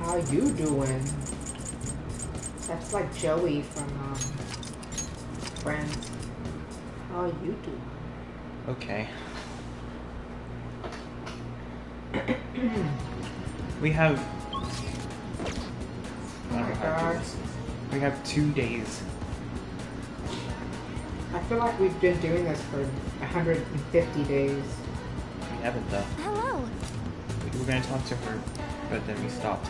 How you doing? That's like Joey from Friends. How you doing? Okay. We have... Oh my god. We have 2 days. I feel like we've been doing this for 150 days. We haven't though. Hello. We were gonna talk to her, but then we stopped.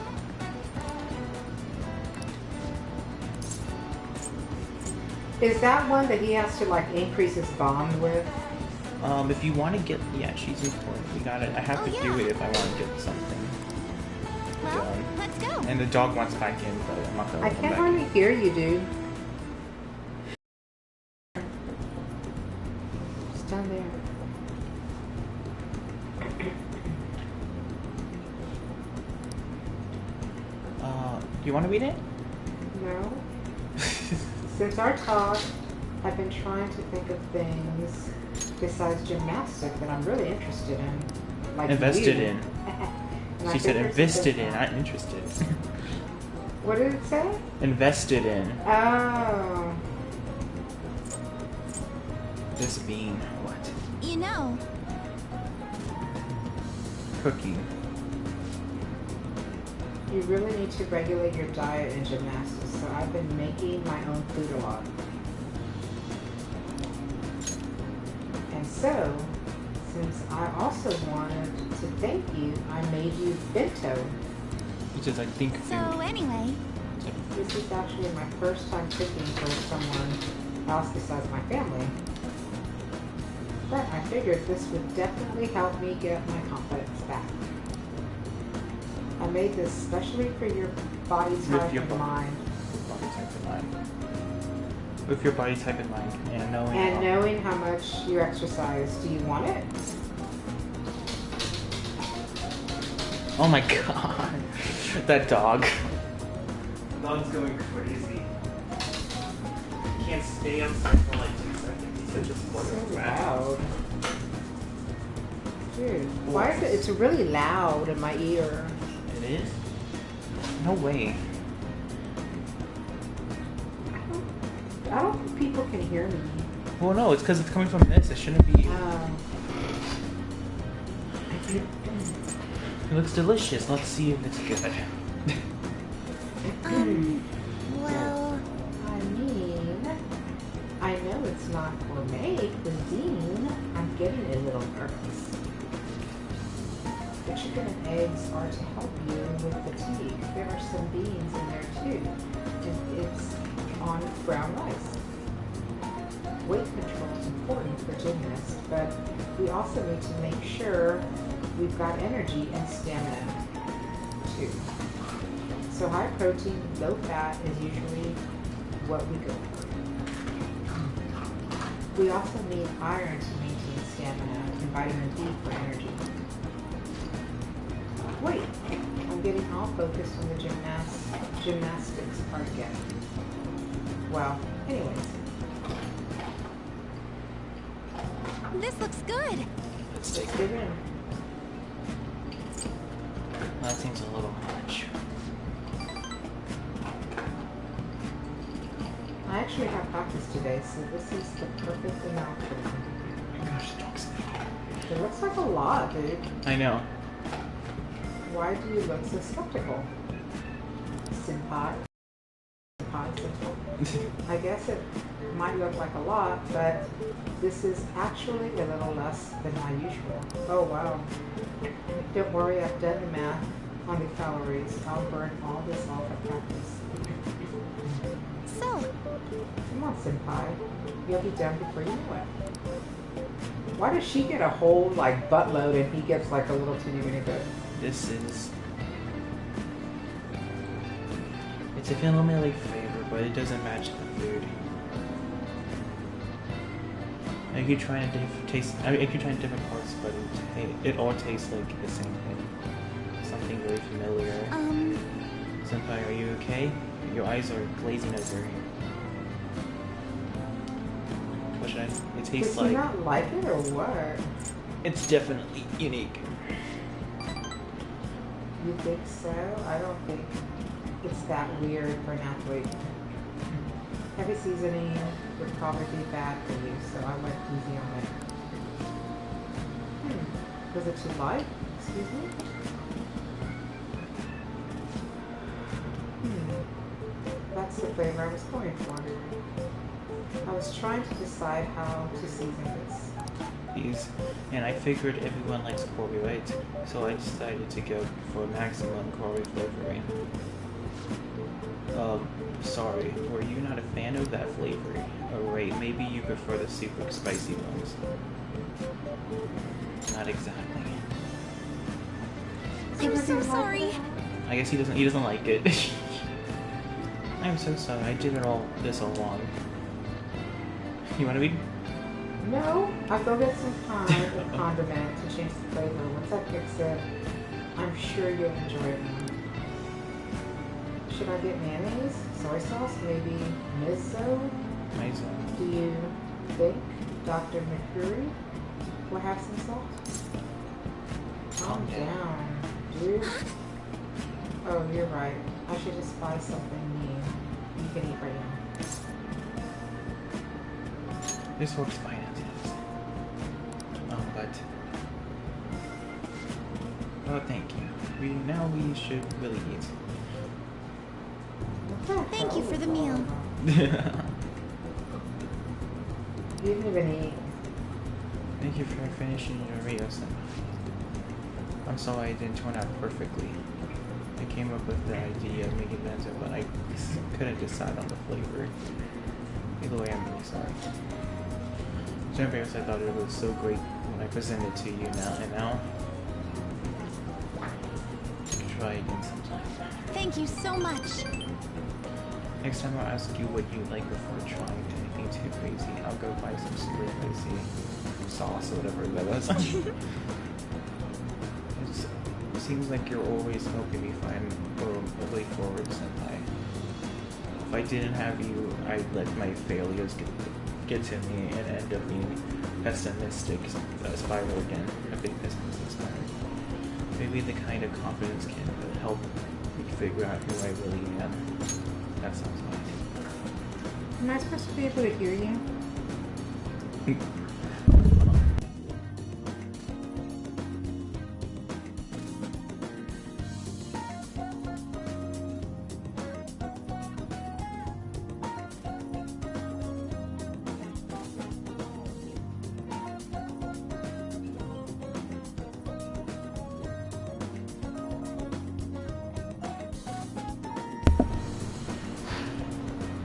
Is that one that he has to like increase his bond with? If you want to get... Yeah, she's important. We got it. I have to do it if I want to get something Well, done. let's go. And the dog wants back in, but I'm not gonna I let him can't back hardly in. hear you, dude. It's down there. Do you want to read it? No. Since our talk, I've been trying to think of things besides gymnastics that I'm really interested in. Like Invested you. in. And I She said think there's invested some in, not interested. What did it say? Invested in. Oh. This bean. What? You know, Cookie. You really need to regulate your diet in gymnastics, so I've been making my own food a lot. And so, since I also wanted to thank you, I made you bento. Which is, I think, food. so anyway, This is actually my first time cooking for someone else besides my family. But I figured this would definitely help me get my confidence back. I made this especially for your body type and mind. Body type in mind. With your body type in mind. And knowing... And knowing how much you exercise, do you want it? Oh my god. That dog. The dog's going crazy. He can't stay outside for like 2 seconds. He's such a So loud. Dude, why is it? It's really loud in my ear. It is? No way. I don't think people can hear me. Well, no, it's because it's coming from this. It shouldn't be. It looks delicious. Let's see if it's good. well, I mean, I know it's not gourmet cuisine. I'm getting a little nervous. The chicken and eggs are to help you with fatigue. There are some beans in there too. And it's on brown rice. Weight control is important for gymnasts, but we also need to make sure we've got energy and stamina too. So high protein, low fat is usually what we go for. We also need iron to maintain stamina and vitamin D for energy. Wait, I'm getting all focused on the gymnastics part again. Well, anyways. this looks good. Let's take Let's get in. That seems a little much. I actually have practice today, so this is the perfect amount for me. Oh my gosh, the dog's It looks like a lot, dude. I know. Why do you look so skeptical? Senpai? I guess it might look like a lot, but this is actually a little less than my usual. Oh wow. Don't worry, I've done the math on the calories. I'll burn all this off at practice. So, Come on, Senpai. You'll be done before you know it. Why does she get a whole like buttload and he gets like a little teeny weeny bit? This is... It's a family flavor, but it doesn't match the food. I keep trying to taste... I mean, I keep trying different parts, but it all tastes like the same thing. Something really familiar. Senpai, are you okay? Your eyes are glazing over. What should I... It tastes Does like... he not like it or what? It's definitely unique. You think so? I don't think it's that weird for an athlete. Heavy seasoning would probably be bad for you, so I went easy on it. Was it too light? Excuse me? That's the flavor I was going for. I was trying to decide how to season this. And I figured everyone likes curry, right? So I decided to go for maximum curry flavoring. Sorry, were you not a fan of that flavor? Oh wait, maybe you prefer the super spicy ones. Not exactly. I'm so sorry. I guess he doesn't like it. I'm so sorry, I did this all wrong. You wanna read? No, I'll go get some condiment to change the flavor. Once I fix it, I'm sure you'll enjoy it. Should I get mayonnaise, soy sauce, maybe miso? Miso. Do you think Dr. McCurry will have some salt? Calm down, dude. Oh, you're right. I should just buy something new you can eat right now. This works fine as it is. Oh, thank you. Now we should really eat. Thank you for the meal. You didn't even eat. Thank you for finishing your Rio. I'm sorry it didn't turn out perfectly. I came up with the idea of making bento, but I couldn't decide on the flavor. Either way, I'm really sorry. To be honest, I thought it was so great when I presented it to you now. Try again sometime. Thank you so much. Next time I'll ask you what you like before trying anything too crazy. I'll go buy some super crazy sauce or whatever that is. It seems like you're always helping me find a way forward, Senpai. If I didn't have you, I'd let my failures get to me and end up being pessimistic spiral again. A big pessimistic spiral. Maybe the kind of confidence can help me figure out who I really am. That sounds nice. Am I supposed to be able to hear you?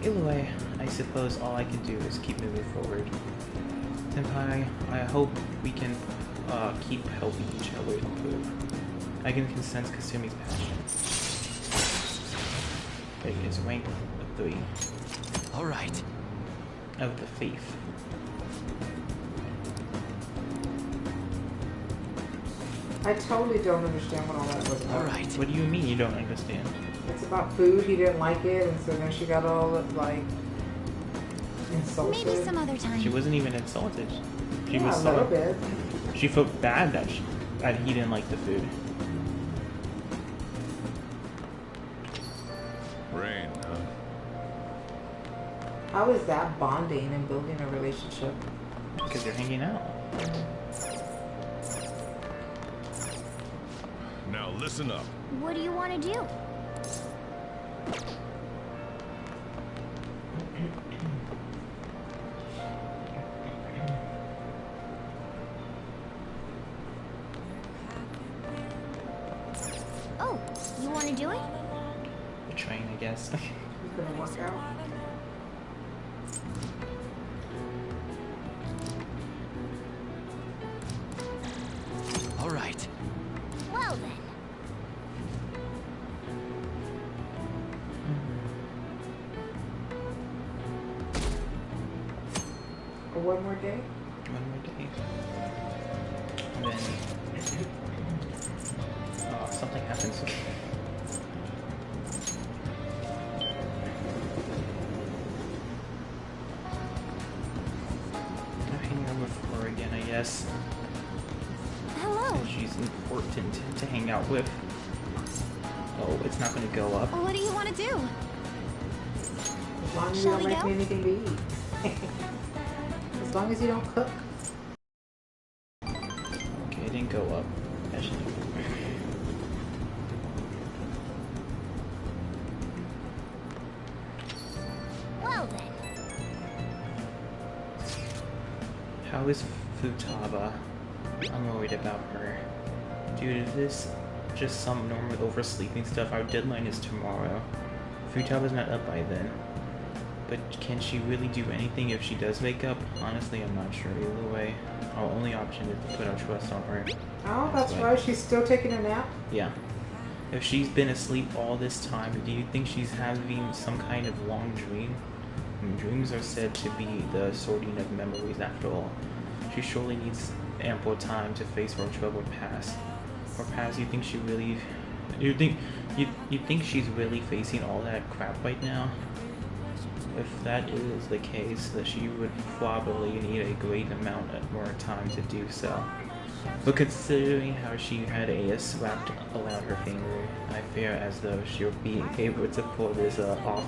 Either way, I suppose all I can do is keep moving forward. Senpai, I hope we can keep helping each other improve. I can sense Kasumi's passion. It's rank 3. Alright. Of the faith. I totally don't understand what all that was about. Alright. What do you mean you don't understand? It's about food, he didn't like it, and so then she got all, like, insulted. Maybe some other time. She wasn't even insulted. She Yeah, was a so... little bit. She felt bad that he didn't like the food. Rain, huh? How is that bonding and building a relationship? Because they're hanging out. Now listen up. What do you want to do? Oh, you want to do it? The train, I guess. It's gonna work out. Alright. Well then. One more day? One more day. And then... something happens. I'm hanging out with her again, I guess. Hello. She's important to hang out with. No, it's not gonna go up. What do you want to do? As long as you Shall don't we make go? me anything to eat. As long as you don't cook. Okay, it didn't go up. Actually. Well then. How is Futaba? I'm worried about her. Dude, is this just some normal oversleeping stuff? Our deadline is tomorrow. Futaba's not up by then. But can she really do anything if she does wake up? Honestly, I'm not sure. Either way, our only option is to put our trust on her. Oh, that's right. She's still taking a nap? Yeah. If she's been asleep all this time, do you think she's having some kind of long dream? Dreams are said to be the sorting of memories after all. She surely needs ample time to face her troubled past. Or past, you think she really... You think she's really facing all that crap right now? If that is the case, that she would probably need a great amount of more time to do so. But considering how she had AS wrapped around her finger, I fear as though she'll be able to pull this off.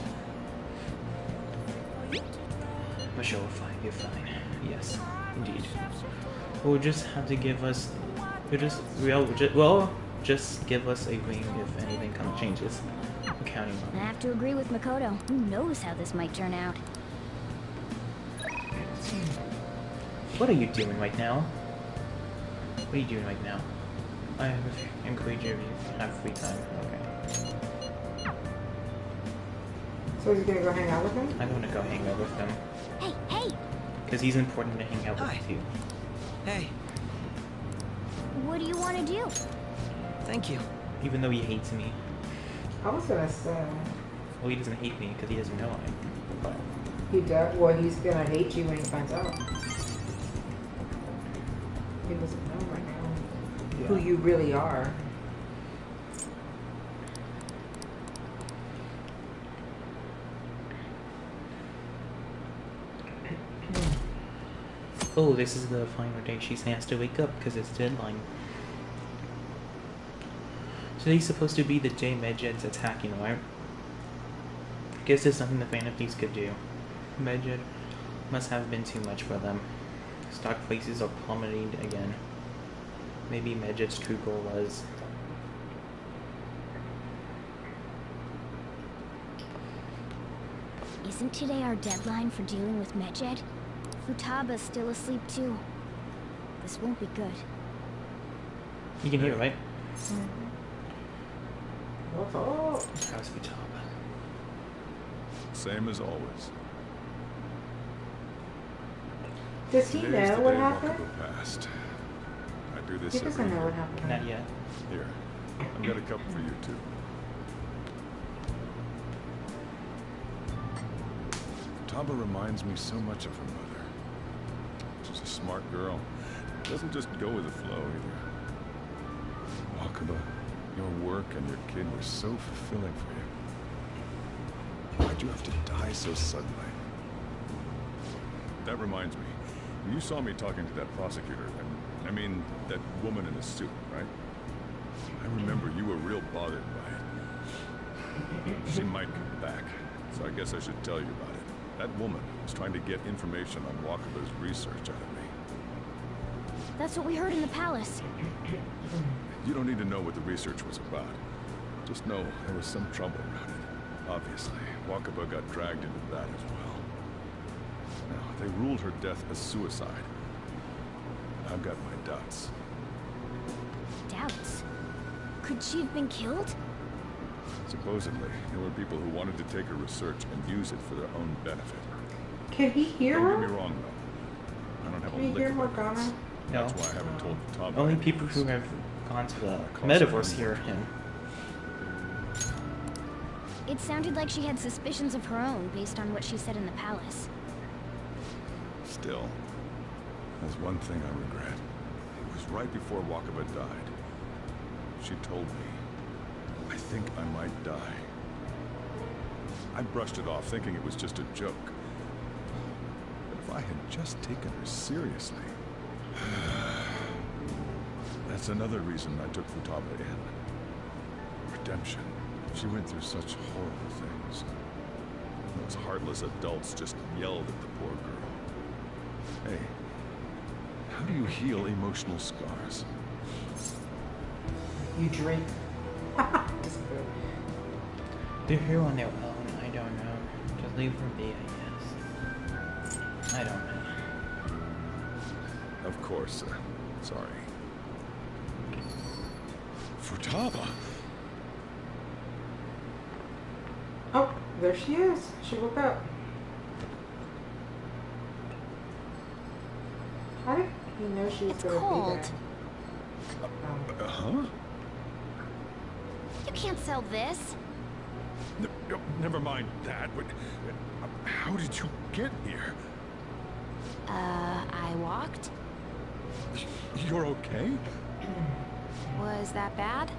But she'll be fine. Yes, indeed. We'll just have to give us... just give us a ring if anything changes. I'm counting on I it. have to agree with Makoto. Who knows how this might turn out? What are you doing right now? What are you doing right now? I have encouraged you if you have free time. Okay. So is he gonna go hang out with him? I'm gonna go hang out with him. Hey, hey! Because he's important to hang out with Hi. too. Hey, What do you want to do? thank you. Even though he hates me. I was gonna say Well, he doesn't hate me because he doesn't know I. But he does. Well, he's gonna hate you when he finds out. He doesn't know right now who you really are. Oh, this is the final day she has to wake up because it's deadline. Today's supposed to be the day Medjed's attacking, right? Guess there's nothing the Phantom Thieves could do. Medjed must have been too much for them. Stock prices are plummeting again. Maybe Medjed's true goal was... Isn't today our deadline for dealing with Medjed? Futaba's still asleep too. This won't be good. You can hear it, right? What's up? How's Futaba? Same as always. Does he Today's know the what day happened? Wakaba passed. I do this He every doesn't know year. what happened. Not yet. Here, I've got a couple for you too. Taba reminds me so much of her mother. She's a smart girl. Doesn't just go with the flow either. Wakaba, your work and your kid were so fulfilling for you. Why'd you have to die so suddenly? That reminds me. You saw me talking to that prosecutor, and I mean, that woman in the suit, right? I remember you were real bothered by it. She might come back, so I guess I should tell you about it. That woman was trying to get information on Wakaba's research out of me. That's what we heard in the palace. You don't need to know what the research was about. Just know there was some trouble around it. Obviously, Wakaba got dragged into that as well. Now, they ruled her death as suicide. I've got my doubts. Doubts. Could she have been killed? Supposedly, there were people who wanted to take her research and use it for their own benefit. Can he hear Don't get me her? wrong, though. I don't have Can a you lick hear of Morgana? evidence. No. That's why I haven't told Taba. Only any of people this. who have gone to the metaverse hear him. It sounded like she had suspicions of her own based on what she said in the palace. Still, there's one thing I regret. It was right before Wakaba died. She told me, I think I might die. I brushed it off, thinking it was just a joke. But if I had just taken her seriously... That's another reason I took Futaba in. Redemption. She went through such horrible things. Those heartless adults just yelled at the poor girl. Hey, how do you heal emotional scars? You drink. Just good. They're here on their own. I don't know. Just leave her be, I guess. I don't know. Of course, sorry. Futaba! Oh, there she is. She woke up. How did he know she was It's going to be cold. there? Huh? You can't sell this. No, never mind that. How did you get here? I walked. You're okay? Was that bad?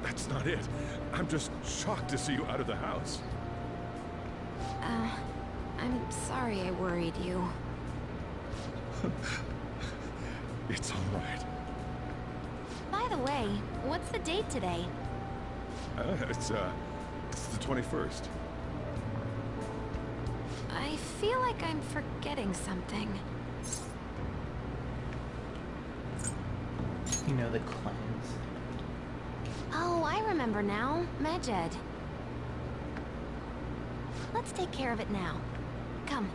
That's not it. I'm just shocked to see you out of the house. I'm sorry I worried you. It's all right. By the way, what's the date today? It's the 21st. I feel like I'm forgetting something. You know, the cleanse. Oh, I remember now. Medjed. Let's take care of it now. Come.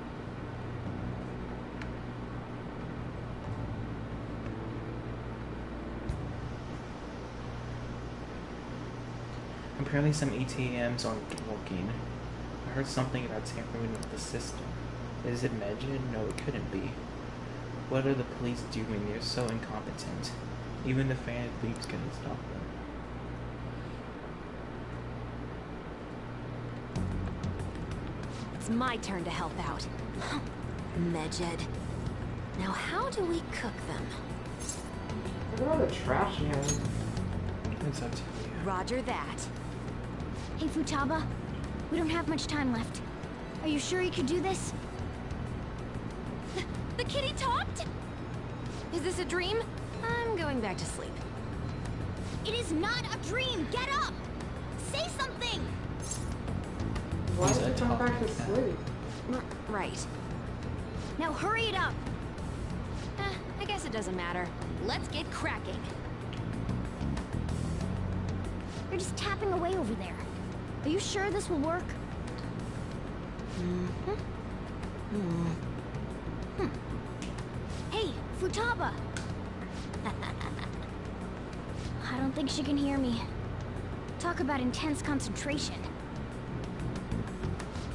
Apparently some ETMs aren't working. I heard something about tampering with the system. Is it Medjed? No, it couldn't be. What are the police doing? They're so incompetent. Even the fan leagues couldn't stop them. It's my turn to help out. Medjed. Now how do we cook them? Look at all the trash in here. It's up to you. Roger that. Hey, Futaba. We don't have much time left. Are you sure you could do this? The kitty talked? Is this a dream? I'm going back to sleep. It is not a dream! Get up! Say something! Why He's did a you come back to tough sleep? Right. Now hurry it up! I guess it doesn't matter. Let's get cracking. You're just tapping away over there. Are you sure this will work? Hey, Futaba! I don't think she can hear me. Talk about intense concentration.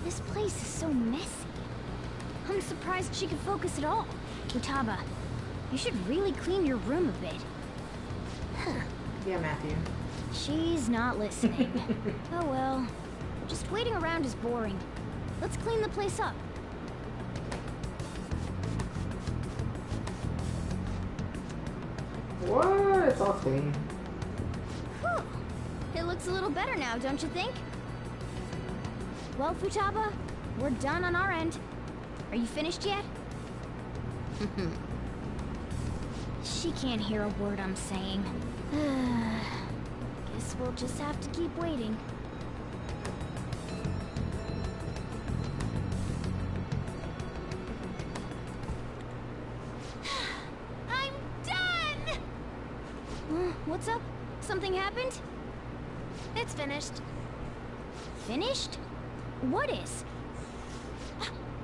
This place is so messy. I'm surprised she could focus at all. Futaba, you should really clean your room a bit. Yeah, Matthew. She's not listening. Oh well. Just waiting around is boring. Let's clean the place up. What? It's all clean. Whew. It looks a little better now, don't you think? Well, Futaba, we're done on our end. Are you finished yet? She can't hear a word I'm saying. Guess we'll just have to keep waiting. I'm done! What's up? Something happened? It's finished. Finished? What is?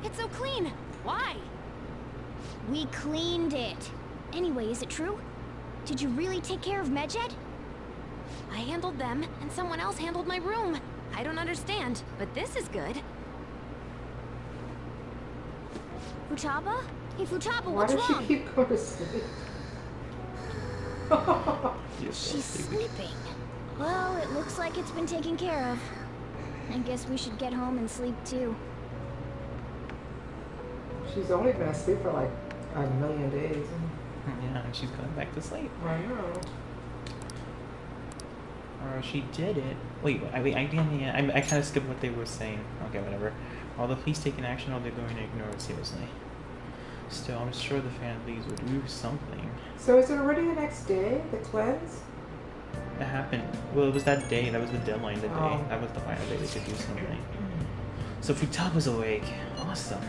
It's so clean. Why? We cleaned it. Anyway, is it true? Did you really take care of Medjed? I handled them, and someone else handled my room. I don't understand, but this is good. Futaba? Hey, Futaba, Why what's does she wrong? keep going to sleep? You're so She's stupid. sleeping. Well, it looks like it's been taken care of. I guess we should get home and sleep too. She's only been asleep for like a million days. Yeah, and she's going back to sleep. I know. Or she did it. Wait, I kind of skipped what they were saying. Okay, whatever. Are the police taking action or they're going to ignore it seriously? Still, I'm sure the fan leagues would do something. So is it already the next day, the cleanse? It happened. Well, it was that day. That was the deadline. The day. Oh. That was the final day they could do something. So Futaba's awake. Awesome.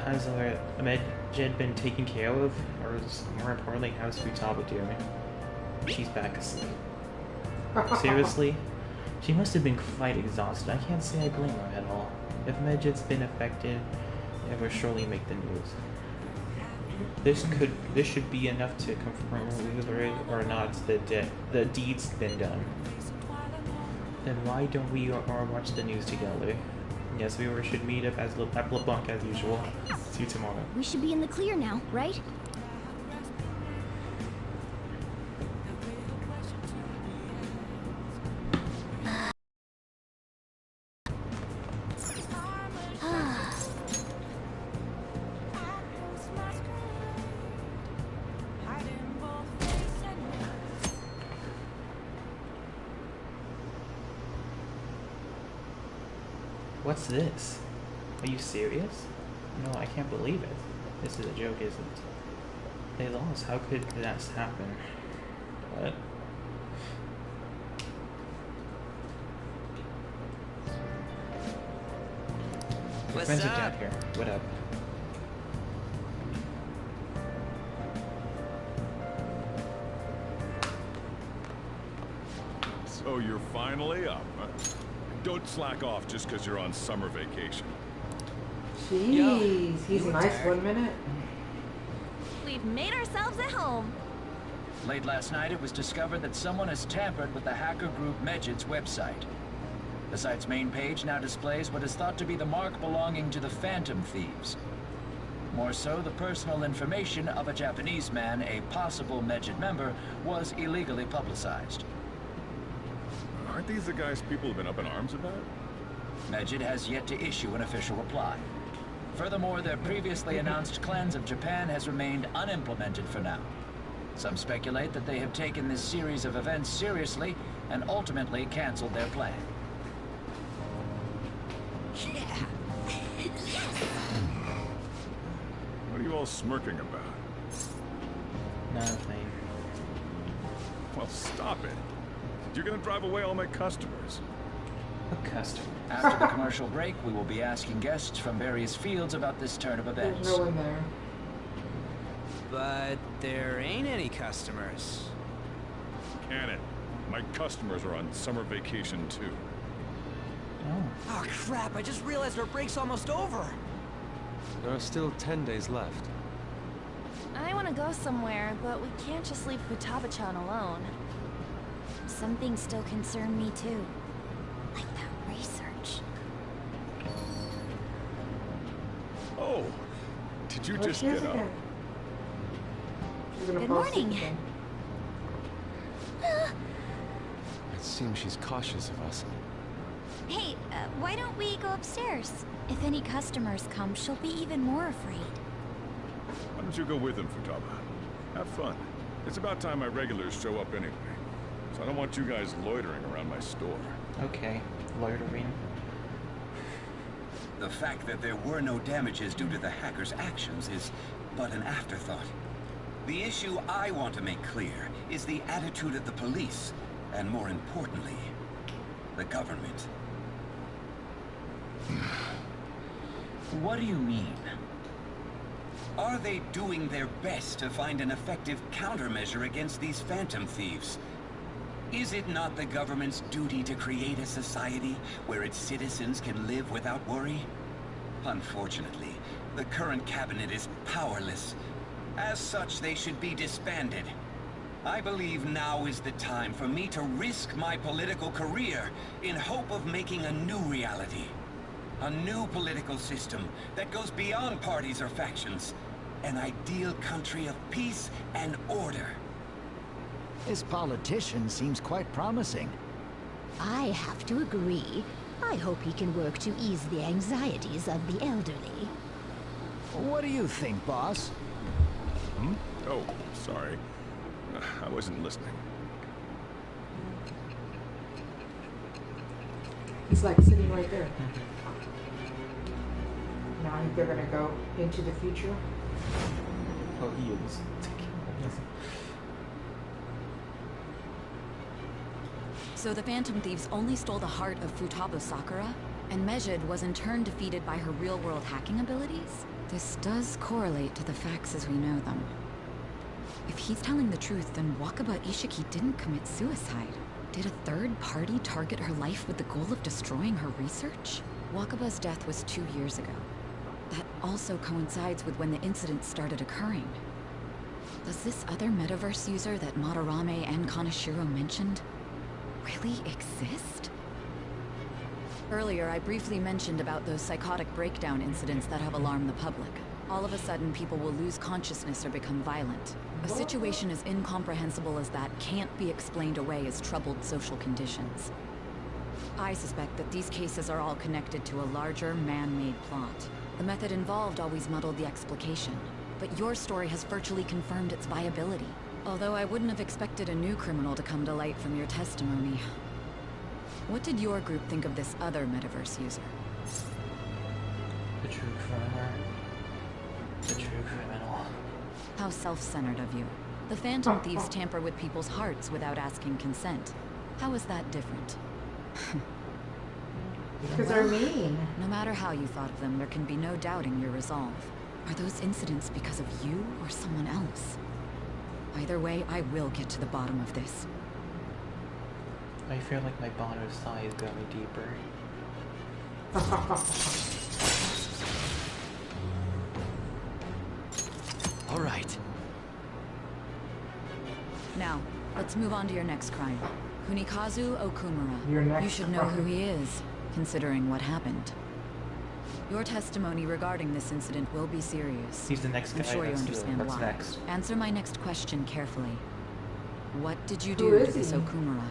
Has our Medjed been taken care of, or is, more importantly, how's Futaba doing? She's back asleep. Seriously? She must have been quite exhausted. I can't say I blame her at all. If Medjed's been affected, it will surely make the news. This should be enough to confirm whether or not the deed's been done. Then why don't we all watch the news together? Yes, we should meet up at LeBlanc as usual. See you tomorrow. We should be in the clear now, right? What's this? Are you serious? No, I can't believe it. This is a joke, isn't it? They lost. How could that happen? What? Your friends are down here. What up? So you're finally up, huh? Don't slack off just because you're on summer vacation. Jeez, he's nice 1 minute. We've made ourselves at home. Late last night, it was discovered that someone has tampered with the hacker group Medjed's website. The site's main page now displays what is thought to be the mark belonging to the Phantom Thieves. More so, the personal information of a Japanese man, a possible Medjed member, was illegally publicized. Aren't these the guys people have been up in arms about? Medjed has yet to issue an official reply. Furthermore, their previously announced cleanse of Japan has remained unimplemented for now. Some speculate that they have taken this series of events seriously and ultimately canceled their plan. What are you all smirking about? Nothing. Well, stop it. You're gonna drive away all my customers. A customer. After the commercial break, we will be asking guests from various fields about this turn of events. There's no one there. But there ain't any customers. Can it? My customers are on summer vacation too. Oh. Oh crap, I just realized our break's almost over. There are still 10 days left. I want to go somewhere, but we can't just leave Futaba-chan alone. Some things still concern me too. Like that research. Oh, did you Oh, just she is get up? again. She's gonna Good fall asleep morning. again. It seems she's cautious of us. Hey, why don't we go upstairs? If any customers come, she'll be even more afraid. Why don't you go with them, Futaba? Have fun. It's about time my regulars show up anyway. So I don't want you guys loitering around my store. Okay. Loitering. The fact that there were no damages due to the hackers' actions is but an afterthought. The issue I want to make clear is the attitude of the police, and more importantly, the government. What do you mean? Are they doing their best to find an effective countermeasure against these Phantom Thieves? Is it not the government's duty to create a society where its citizens can live without worry? Unfortunately, the current cabinet is powerless. As such, they should be disbanded. I believe now is the time for me to risk my political career in hope of making a new reality. A new political system that goes beyond parties or factions. An ideal country of peace and order. This politician seems quite promising. I have to agree. I hope he can work to ease the anxieties of the elderly. What do you think, boss? Hmm? Oh, sorry. I wasn't listening. He's like sitting right there. Now I think they're gonna go into the future. Oh, he is. So the Phantom Thieves only stole the heart of Futaba Sakura, and Mejid was in turn defeated by her real-world hacking abilities? This does correlate to the facts as we know them. If he's telling the truth, then Wakaba Ishiki didn't commit suicide. Did a third party target her life with the goal of destroying her research? Wakaba's death was 2 years ago. That also coincides with when the incident started occurring. Does this other metaverse user that Madarame and Kaneshiro mentioned really exist? Earlier, I briefly mentioned about those psychotic breakdown incidents that have alarmed the public. All of a sudden, people will lose consciousness or become violent. A situation as incomprehensible as that can't be explained away as troubled social conditions. I suspect that these cases are all connected to a larger, man-made plot. The method involved always muddled the explication, but your story has virtually confirmed its viability. Although I wouldn't have expected a new criminal to come to light from your testimony. What did your group think of this other metaverse user? The true criminal. The true criminal. How self-centered of you. The Phantom Thieves tamper with people's hearts without asking consent. How is that different? Because they're mean. No matter how you thought of them, there can be no doubting your resolve. Are those incidents because of you or someone else? Either way, I will get to the bottom of this. I feel like my bond with Sai is going deeper. All right. Now, let's move on to your next crime. Kunikazu Okumura. Your next You should know crime. who he is, considering what happened. Your testimony regarding this incident will be serious. He's the next guy. I'm sure you That's understand what's why. next. Answer my next question carefully. What did you Who do is to this he? Okumura?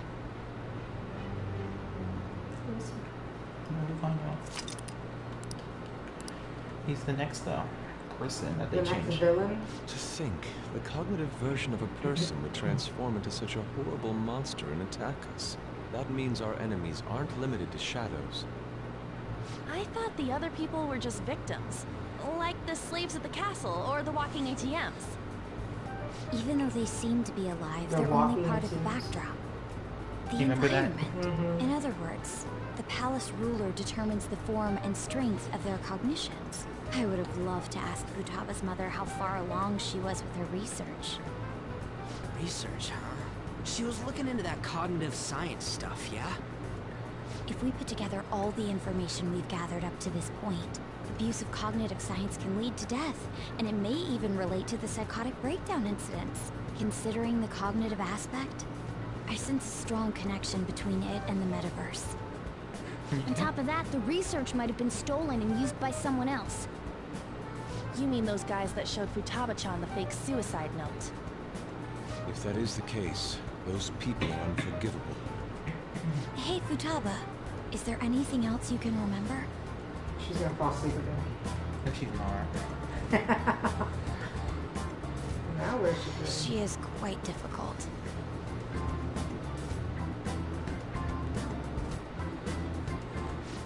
We'll find out. He's the next person that they The next changed. villain? To think, the cognitive version of a person would transform into such a horrible monster and attack us. That means our enemies aren't limited to shadows. I thought the other people were just victims. Like the slaves at the castle or the walking ATMs. Even though they seem to be alive, The they're only walking part of the teams. backdrop. The You remember that? environment. In other words, the palace ruler determines the form and strength of their cognitions. I would have loved to ask Futaba's mother how far along she was with her research. Research, huh? She was looking into that cognitive science stuff, yeah? If we put together all the information we've gathered up to this point, abuse of cognitive science can lead to death, and it may even relate to the psychotic breakdown incidents. Considering the cognitive aspect, I sense a strong connection between it and the metaverse. On top of that, the research might have been stolen and used by someone else. You mean those guys that showed Futaba-chan the fake suicide note? If that is the case, those people are unforgivable. Hey, Futaba, is there anything else you can remember? She's gonna fall asleep again. If she's not. Now where's she going? She is quite difficult.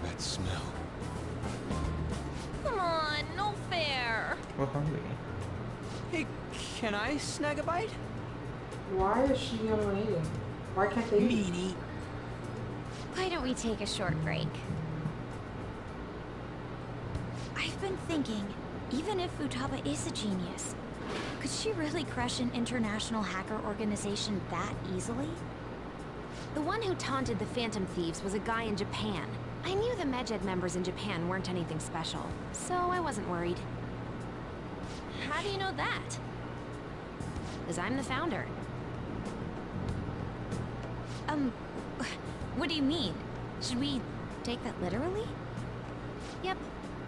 That smell. Come on, no fair. We're hungry. Hey, can I snag a bite? Why is she the only one eating? Why can't they eat? Meanie. Why don't we take a short break? I've been thinking, even if Futaba is a genius, could she really crush an international hacker organization that easily? The one who taunted the Phantom Thieves was a guy in Japan. I knew the Medjed members in Japan weren't anything special, so I wasn't worried. How do you know that? Because I'm the founder. What do you mean? Should we take that literally? Yep,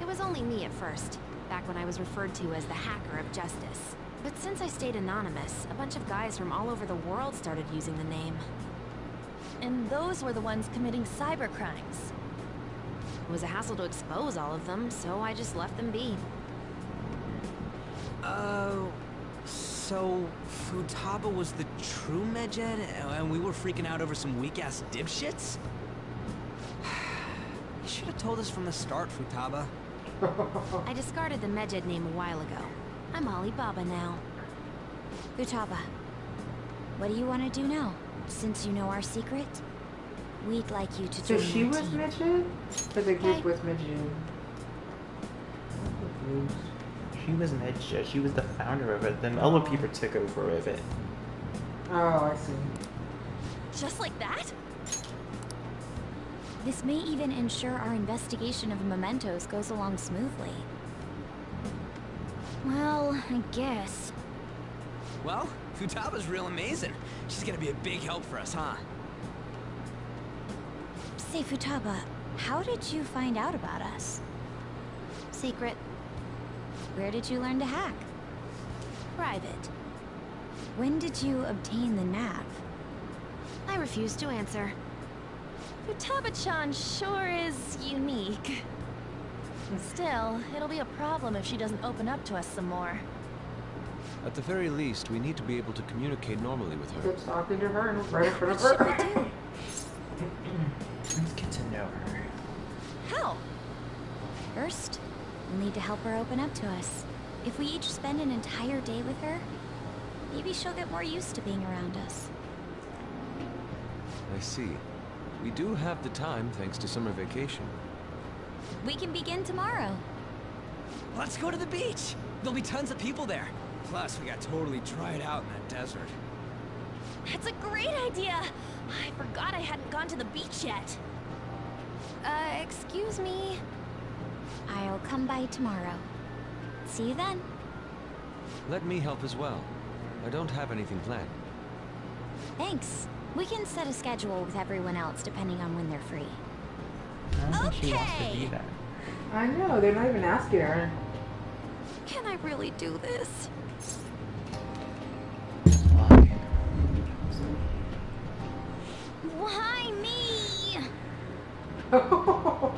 it was only me at first, back when I was referred to as the Hacker of Justice. But since I stayed anonymous, a bunch of guys from all over the world started using the name. And those were the ones committing cyber crimes. It was a hassle to expose all of them, so I just left them be. So Futaba was the true Medjed, and we were freaking out over some weak-ass dipshits? You should have told us from the start, Futaba. I discarded the Medjed name a while ago. I'm Alibaba now. Futaba, what do you want to do now, since you know our secret? We'd like you to So join she our was team. Medjed? Or the group was Medjed? She was Medjed. She was the founder of it. Then other people took over of it. Oh, I see. Just like that? This may even ensure our investigation of mementos goes along smoothly. Well, I guess. Well, Futaba's real amazing. She's gonna be a big help for us, huh? Say, Futaba, how did you find out about us? Secret. Where did you learn to hack? Private. When did you obtain the nav? I refuse to answer. Futaba-chan sure is unique. Still, it'll be a problem if she doesn't open up to us some more. At the very least, we need to be able to communicate normally with her. Good talking to her and right in front of What her. should we do? Let's get to know her. How? First, we'll need to help her open up to us. If we each spend an entire day with her, maybe she'll get more used to being around us. I see. We do have the time thanks to summer vacation. We can begin tomorrow. Let's go to the beach. There'll be tons of people there. Plus, we got totally dried out in that desert. That's a great idea! I forgot I hadn't gone to the beach yet. Excuse me. I'll come by tomorrow. See you then. Let me help as well. I don't have anything planned. Thanks. We can set a schedule with everyone else depending on when they're free. I don't think she wants to be there. I know, they're not even asking her. Can I really do this? Why me? Don't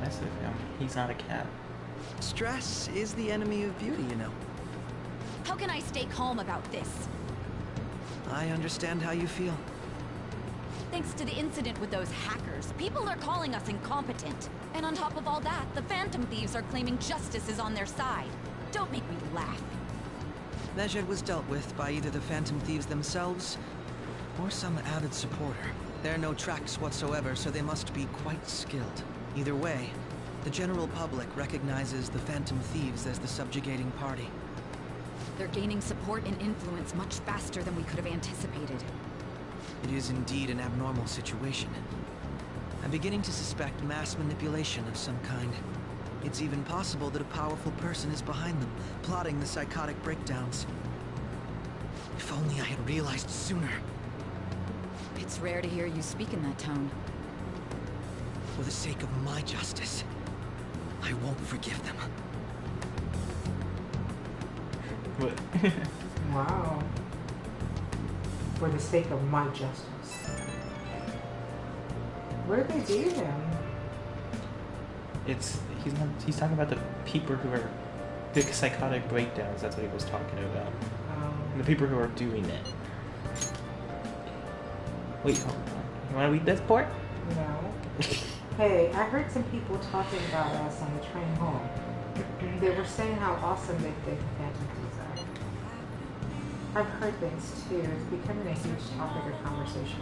mess with him. He's not a cat. Stress is the enemy of beauty, you know. How can I stay calm about this? I understand how you feel. Thanks to the incident with those hackers, people are calling us incompetent. And on top of all that, the Phantom Thieves are claiming justice is on their side. Don't make me laugh. Medjed was dealt with by either the Phantom Thieves themselves or some added supporter. There are no tracks whatsoever, so they must be quite skilled. Either way, the general public recognizes the Phantom Thieves as the subjugating party. They're gaining support and influence much faster than we could have anticipated. It is indeed an abnormal situation. I'm beginning to suspect mass manipulation of some kind. It's even possible that a powerful person is behind them, plotting the psychotic breakdowns. If only I had realized sooner. It's rare to hear you speak in that tone. For the sake of my justice, I won't forgive them. What? Wow. For the sake of my justice. What did they do to him? He's talking about the people who are the psychotic breakdowns. That's what he was talking about. And the people who are doing it. Wait, hold on. You want to read this part? No. Hey, I heard some people talking about us on the train home. They were saying how awesome they think Phantom Thieves are. I've heard things too. It's becoming a huge topic of conversation.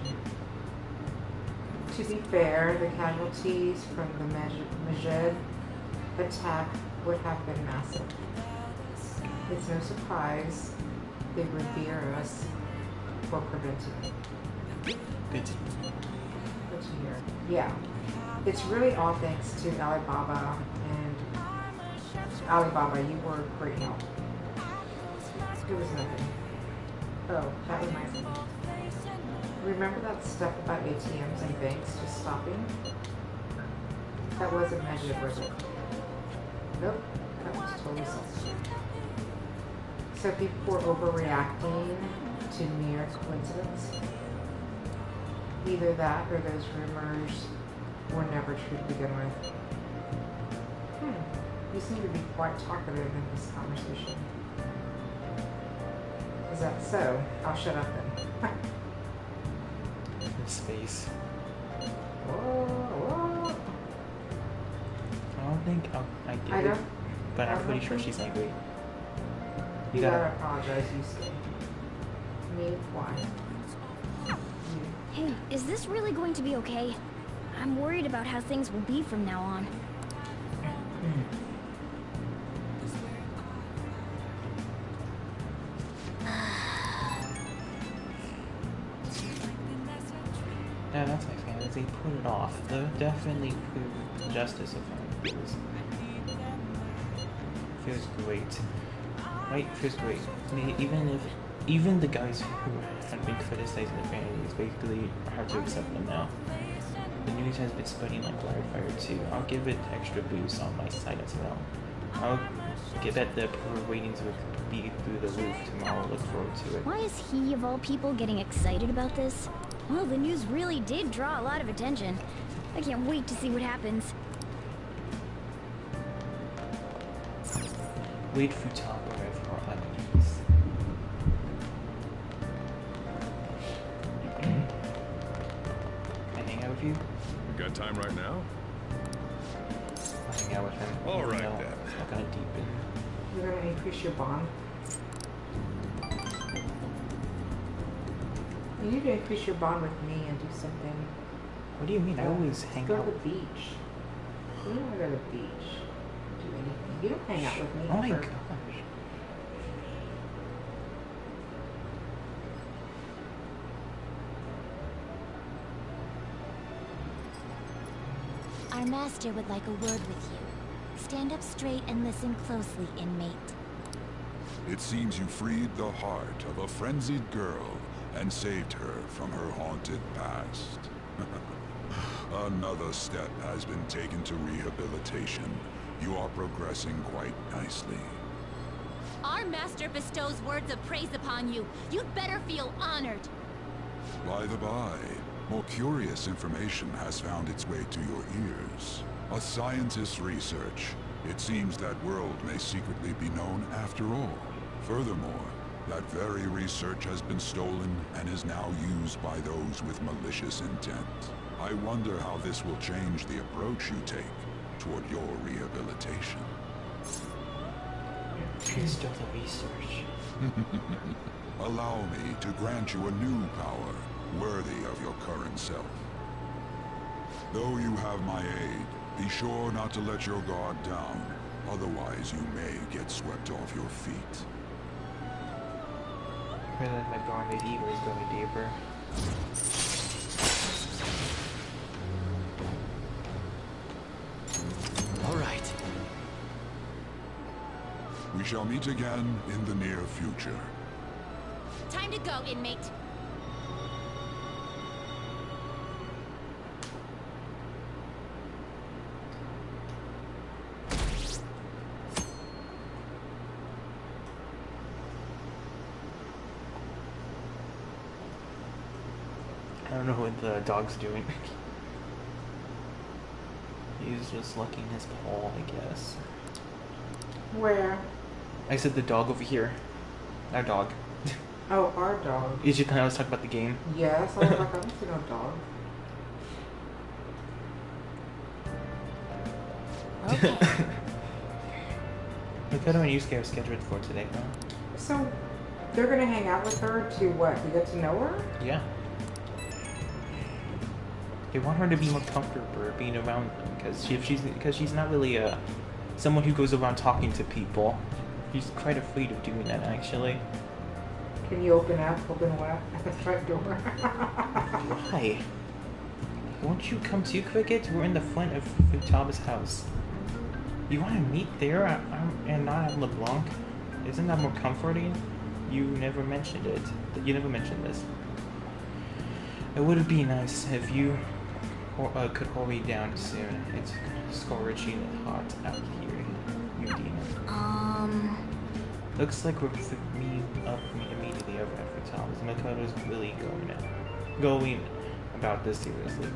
To be fair, the casualties from the Medjed attack would have been massive. It's no surprise they revere us for preventing it. Good. Good to hear. Yeah. It's really all thanks to Alibaba, and Alibaba, you were a great help. It was nothing. Oh, that reminds me. Remember that stuff about ATMs and banks just stopping? That wasn't Medjed, was it? Nope, that was totally something. So people were overreacting to mere coincidence? Either that or those rumors were never true to begin with. You seem to be quite talkative in this conversation. Is that so? I'll shut up then. His face. Whoa. I don't think I get I it, don't. but I'm I pretty don't sure think- she's angry. You gotta apologize, you say. Me? Why? Hey, is this really going to be okay? I'm worried about how things will be from now on. Yeah, that's my fan. They put it off. They'll definitely prove justice if it feels great. Right? Feels great. I mean, even the guys who have been criticizing the fantasies basically have to accept them now. The news has been spreading like wildfire too. I'll give it extra boost on my side as well. I'll bet the ratings will be through the roof tomorrow. Look forward to it. Why is he, of all people, getting excited about this? Well, the news really did draw a lot of attention. I can't wait to see what happens. Wait for top of our enemies. Can I hang out with you? You got time right now? I'll hang out with him. All right, then. then. It's not gonna deepen. You're gonna increase your bond. You need to increase your bond with me and do something. What do you mean? I always hang go out. to the beach. You don't want to go to the beach. Do anything. You don't hang out with me. Oh my ever. gosh. Our master would like a word with you. Stand up straight and listen closely, inmate. It seems you freed the heart of a frenzied girl and saved her from her haunted past. Another step has been taken to rehabilitation. You are progressing quite nicely. Our master bestows words of praise upon you. You'd better feel honored. By the by, more curious information has found its way to your ears. A scientist's research. It seems that world may secretly be known after all. Furthermore, that very research has been stolen and is now used by those with malicious intent. I wonder how this will change the approach you take toward your rehabilitation. Please do the research. Allow me to grant you a new power worthy of your current self. Though you have my aid, be sure not to let your guard down. Otherwise, you may get swept off your feet. I feel like my bond with Eva is going deeper. All right. We shall meet again in the near future. Time to go, inmate. I don't know what the dog's doing. He's just licking his paw, I guess. Where? I said the dog over here. Our dog. Oh, our dog. Is you kind of was talking about the game? Yes, I was like, I don't see no dog. Okay. Look at when you scare scheduled for today, huh? So, they're gonna hang out with her to what? To get to know her? Yeah. They want her to be more comfortable being around them because she's not really someone who goes around talking to people. She's quite afraid of doing that, actually. Can you open what? At the front door. Why? Won't you come too, Cricket? We're in the front of Futaba's house. You want to meet there and not at LeBlanc? Isn't that more comforting? You never mentioned it. You never mentioned this. It would be nice if you could hurry down soon. It's scorching hot out here, you demon. Looks like we're meeting up immediately over at Futaba's. Makoto's really going about this seriously.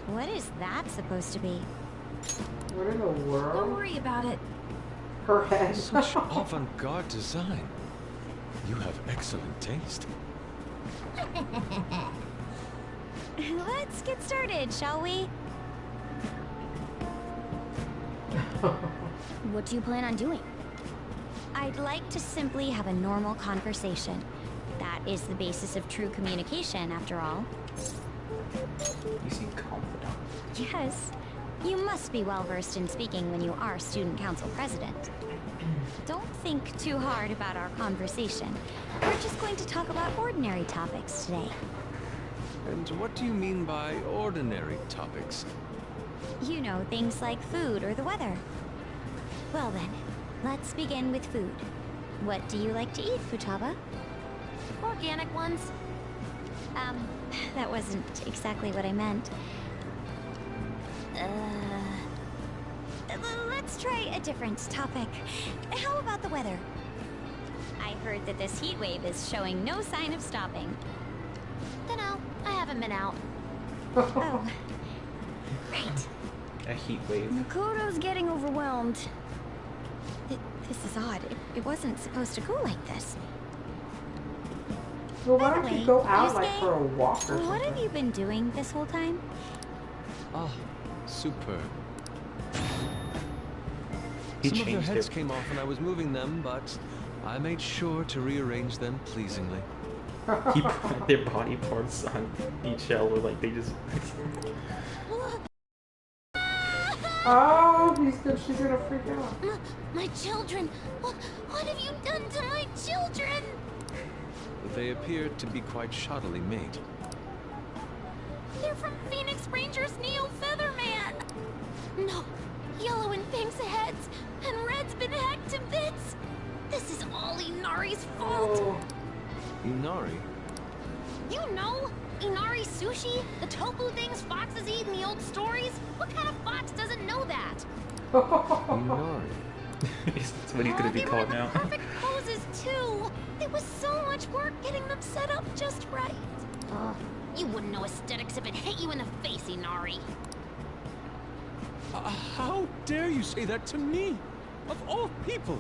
What is that supposed to be? What in the world? Don't worry about it. Her head. Such avant-garde design. You have excellent taste. Let's get started, shall we? What do you plan on doing? I'd like to simply have a normal conversation. That is the basis of true communication, after all. You seem confident. Yes. You must be well-versed in speaking when you are student council president. Don't think too hard about our conversation. We're just going to talk about ordinary topics today. And what do you mean by ordinary topics? You know, things like food or the weather. Well then, let's begin with food. What do you like to eat, Futaba? Organic ones. That wasn't exactly what I meant. Let's try a different topic. How about the weather? I heard that this heat wave is showing no sign of stopping. Dunno, I haven't been out. Oh. Right. A heat wave. Makoto's getting overwhelmed. This is odd. It wasn't supposed to go like this. Well, why don't you go out like for a walk or something? What have you been doing this whole time? Ah, superb. He Some of their changed heads it. came off when I was moving them, but I made sure to rearrange them pleasingly. He put their body parts on each elbow, like they just. Oh, she's gonna freak out. My children! What have you done to my children? They appeared to be quite shoddily made. They're from Phoenix Rangers Neo Featherman! No, Yellow and Pink's heads, and Red's been hacked to bits! This is all Inari's fault! Oh. Inari? You know, Inari sushi? The tofu things foxes eat in the old stories? What kind of fox doesn't know that? Inari. That's what he's gonna be called now. Perfect poses too! There was so much work getting them set up just right. You wouldn't know aesthetics if it hit you in the face, Inari. How dare you say that to me? Of all people!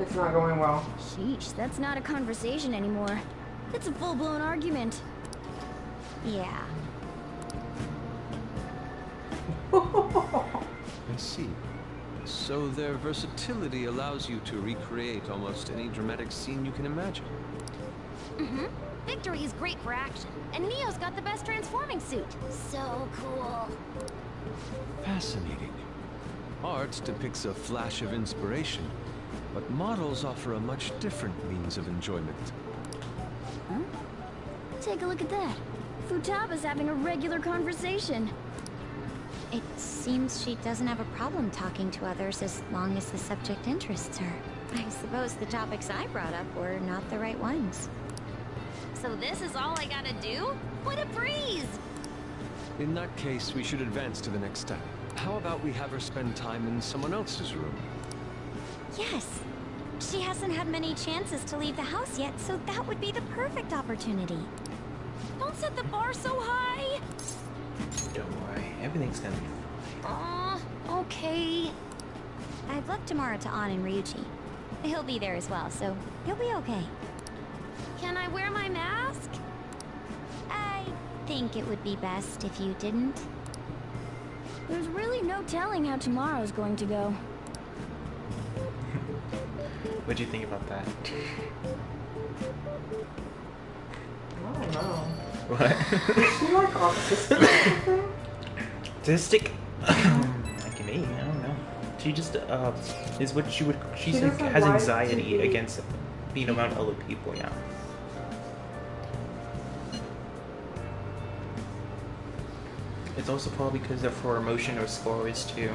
It's not going well. Sheesh, that's not a conversation anymore. It's a full-blown argument. Yeah. I see. So their versatility allows you to recreate almost any dramatic scene you can imagine. Mm-hmm. Victory is great for action, and Neo's got the best transforming suit. So cool. Fascinating. Art depicts a flash of inspiration, but models offer a much different means of enjoyment. Huh? Take a look at that. Futaba's having a regular conversation. It seems she doesn't have a problem talking to others as long as the subject interests her. I suppose the topics I brought up were not the right ones. So this is all I gotta do? What a breeze! In that case, we should advance to the next step. How about we have her spend time in someone else's room? Yes. She hasn't had many chances to leave the house yet, so that would be the perfect opportunity. Don't set the bar so high! Don't worry, everything's gonna be fine. Okay. I've left Tamara to An and Ryuchi. He'll be there as well, so you'll be okay. Can I wear my mask? I think it would be best if you didn't. There's really no telling how tomorrow's going to go. What'd you think about that? I don't know. What? Is she like autistic? Autistic? Like me, I don't know. She just is what she would. She's like, has anxiety against being around other people. Yeah. It's also probably because of her emotional scores too.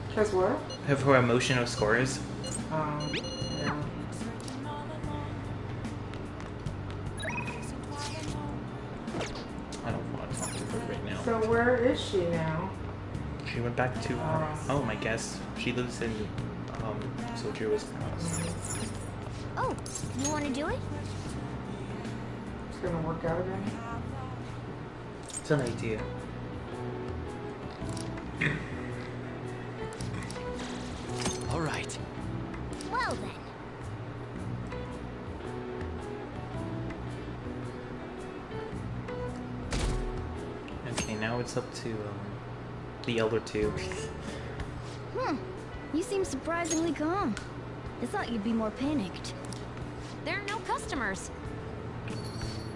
Because what? Of her emotional scores. Yeah. I don't want to talk to her right now. So where is she now? She went back to home, I guess. She lives in Sojiro's house. Oh, you want to do it? It's gonna work out again. It's an idea. All right. Well then. Okay, now it's up to the other two. You seem surprisingly calm. I thought you'd be more panicked. There are no customers.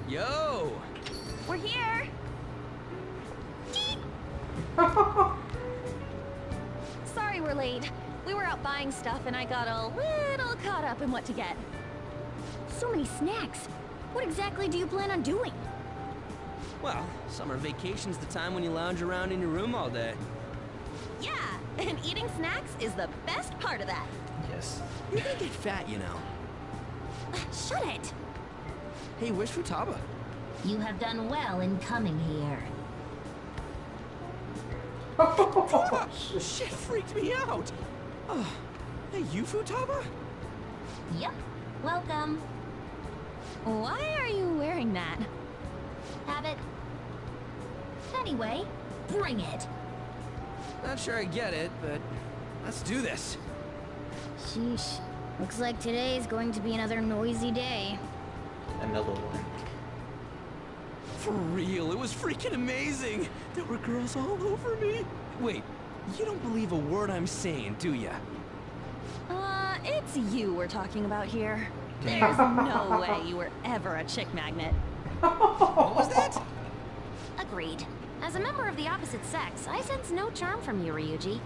Yo! We're here. Sorry we're late. We were out buying stuff and I got a little caught up in what to get. So many snacks. What exactly do you plan on doing? Well, summer vacation's the time when you lounge around in your room all day. Yeah, and eating snacks is the best part of that. Yes. You're gonna get fat, you know. Shut it. Hey, where's Futaba? You have done well in coming here. Shit freaked me out. Hey, you Futaba? Yep. Welcome. Why are you wearing that? Habit. Anyway, bring it. Not sure I get it, but let's do this. Sheesh. Looks like today's going to be another noisy day. Another one. For real, it was freaking amazing. There were girls all over me. Wait, you don't believe a word I'm saying, do ya? It's you we're talking about here. There's no way you were ever a chick magnet. What was that? Agreed. As a member of the opposite sex, I sense no charm from you, Ryuji.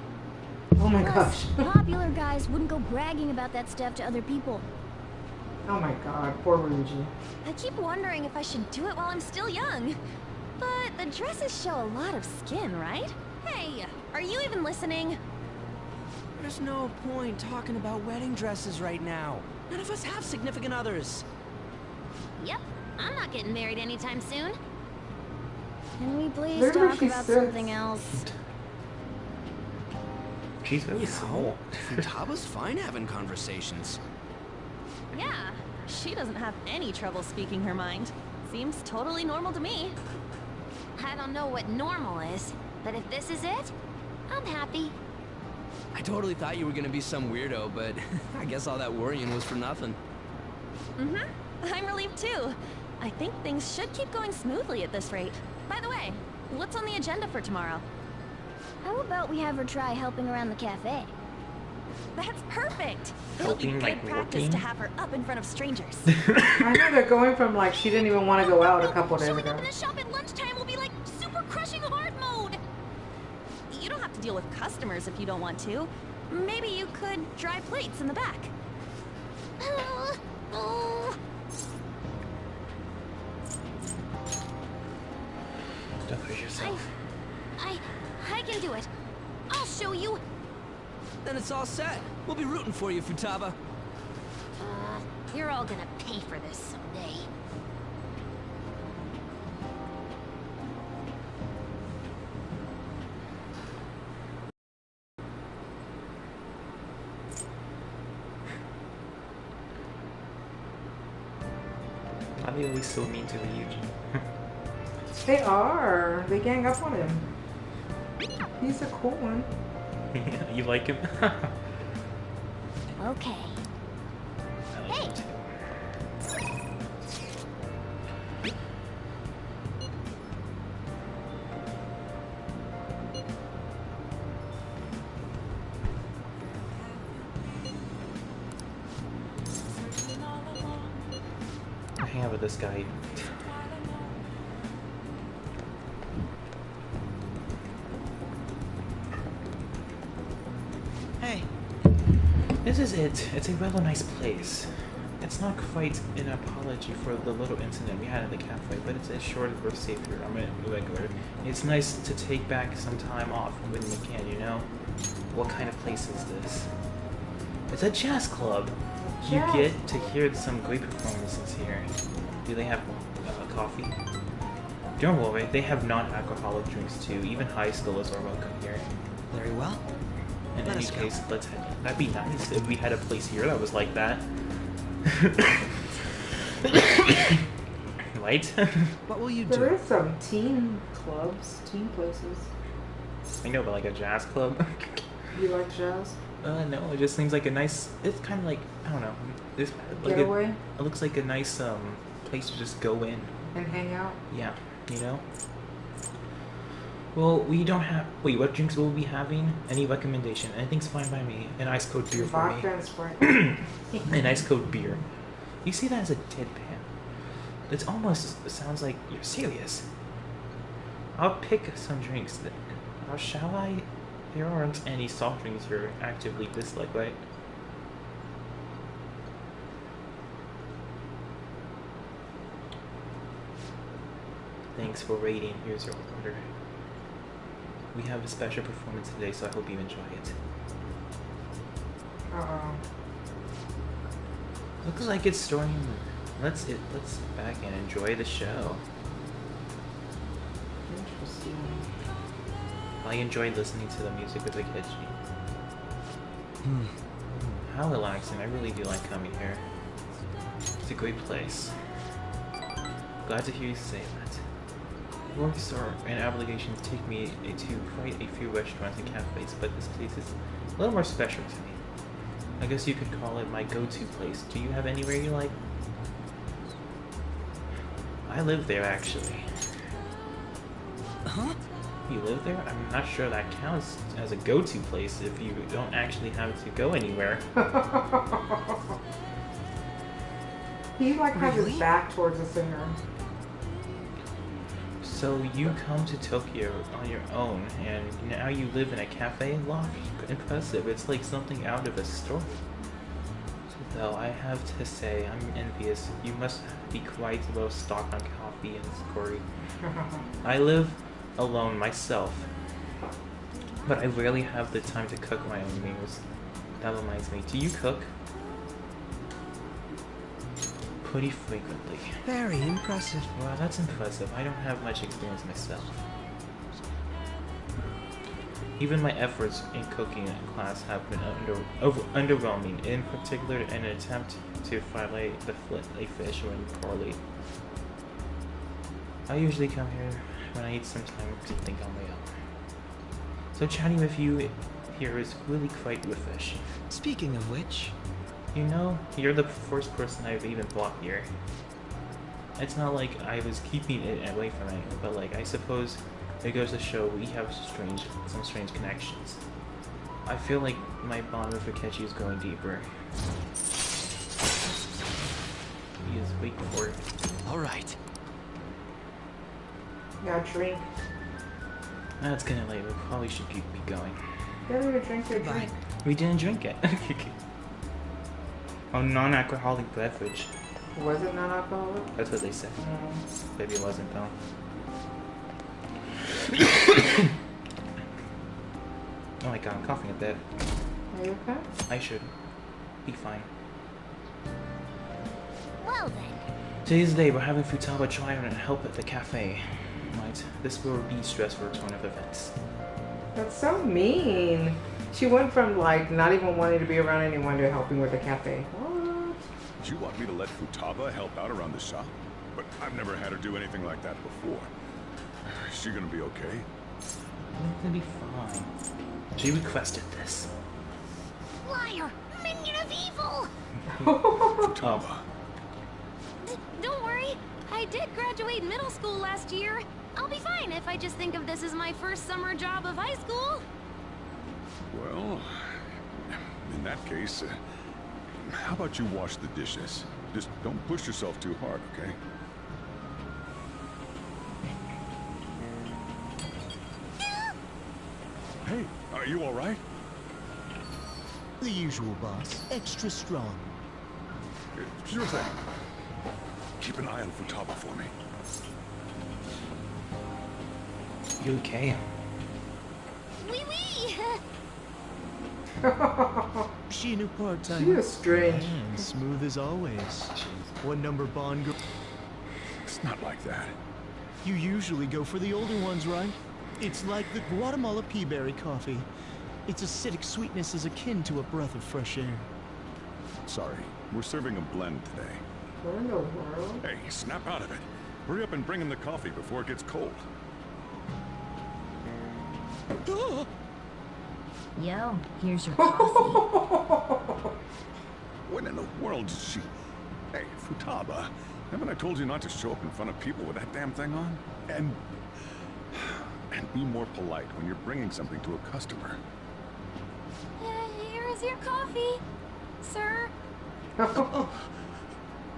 Oh my Plus, gosh. popular guys wouldn't go bragging about that stuff to other people. Oh my god, poor Ryuji. I keep wondering if I should do it while I'm still young. But the dresses show a lot of skin, right? Hey, are you even listening? There's no point talking about wedding dresses right now. None of us have significant others. Yep, I'm not getting married anytime soon. Can we please There talk she about sits. something else? She's very small. Futaba's fine having conversations. Yeah, she doesn't have any trouble speaking her mind. Seems totally normal to me. I don't know what normal is, but if this is it, I'm happy. I totally thought you were gonna be some weirdo, but I guess all that worrying was for nothing. Mm-hmm. I'm relieved too. I think things should keep going smoothly at this rate. By the way, what's on the agenda for tomorrow? How about we have her try helping around the cafe? That's perfect! It'll be Helping, good like, practice working? to have her up in front of strangers. I know they're going from like she didn't even want to go out a couple days Showing ago. up in the shop at lunchtime will be like super crushing hard mode! You don't have to deal with customers if you don't want to. Maybe you could dry plates in the back. Don't push yourself. I can do it. I'll show you. Then it's all set. We'll be rooting for you, Futaba. You're all gonna pay for this someday. Why are they always so mean to Ryuji? They are. They gang up on him. He's a cool one. You like him? Okay. Hey! I hang out with this guy. Hey. This is it. It's a rather nice place. It's not quite an apology for the little incident we had at the cafe, but it's a short burst savior. I'm a regular. It's nice to take back some time off when you can, you know? What kind of place is this? It's a jazz club. You get to hear some great performances here. Do they have coffee? Don't worry, they have non-alcoholic drinks too. Even high schoolers are welcome here. Very well. In Let any us go. case, let's head. That'd be nice if we had a place here that was like that. Right? What will you do? There is some teen clubs, teen places. I know, but like a jazz club? You like jazz? No, it just seems like a nice, it's kind of like, I don't know, this like Getaway? it looks like a nice place to just go in. And hang out? Yeah, you know? Well, we don't have. Wait, what drinks will we be having? Any recommendation? Anything's fine by me. An ice cold beer for me. Vodka and Sprite. An ice cold beer. You see that as a deadpan. It almost sounds like you're serious. I'll pick some drinks then. Or shall I? There aren't any soft drinks you're actively dislike, right? Thanks for rating. Here's your order. We have a special performance today, so I hope you enjoy it. Looks like it's starting. Let's back and enjoy the show. Interesting. I enjoyed listening to the music with Akechi. How relaxing. I really do like coming here. It's a great place. Glad to hear you say that. Work and obligations take me to quite a few restaurants and cafes, but this place is a little more special to me. I guess you could call it my go-to place. Do you have anywhere you like? I live there, actually. Huh? You live there? I'm not sure that counts as a go-to place if you don't actually have to go anywhere. He like has his back towards the singer. So you come to Tokyo on your own, and now you live in a cafe loft? Impressive. It's like something out of a story. Though I have to say, I'm envious. You must be quite well stocked on coffee and curry. I live alone myself, but I rarely have the time to cook my own meals. That reminds me, do you cook? Pretty frequently. Very impressive. Wow, that's impressive. I don't have much experience myself. Even my efforts in cooking in class have been underwhelming, in particular in an attempt to fillet a fish when poorly. I usually come here when I need some time to think on my own. So chatting with you here is really quite refreshing. Speaking of which... You know, you're the first person I've even brought here. It's not like I was keeping it away from anyone, but like, I suppose it goes to show we have some strange connections. I feel like my bond with Akechi is going deeper. He is waiting for it. Alright. Now drink. That's kinda late, we probably should keep me going. Get her to drink your drink. We didn't drink it. Oh, non-alcoholic beverage. Was it non-alcoholic? That's what they said. Maybe it wasn't though. Oh my god, I'm coughing a bit. Are you okay? I should be fine. Well then. Today's the day we're having Futaba try and help at the cafe. Right, this will be stress for a turn of events. That's so mean. She went from like not even wanting to be around anyone to helping with the cafe. What? Do you want me to let Futaba help out around the shop? But I've never had her do anything like that before. Is she gonna be okay? It's gonna be fine. She requested this. Liar! Minion of evil! Futaba. Don't worry. I did graduate middle school last year. I'll be fine if I just think of this as my first summer job of high school. Well, in that case, how about you wash the dishes? Just don't push yourself too hard, okay? Hey, are you all right? The usual, boss. Extra strong. Sure thing. Keep an eye on Futaba for me. You okay? Wee wee! She a new part-time. She is strange. Smooth as always. What number Bond girl? It's not like that. You usually go for the older ones, right? It's like the Guatemala peaberry coffee. Its acidic sweetness is akin to a breath of fresh air. Sorry, we're serving a blend today. What in the world? Hey, snap out of it. Hurry up and bring him the coffee before it gets cold. Yo, here's your coffee. What in the world is she? Hey, Futaba, haven't I told you not to show up in front of people with that damn thing on? And be more polite when you're bringing something to a customer. Here is your coffee, sir.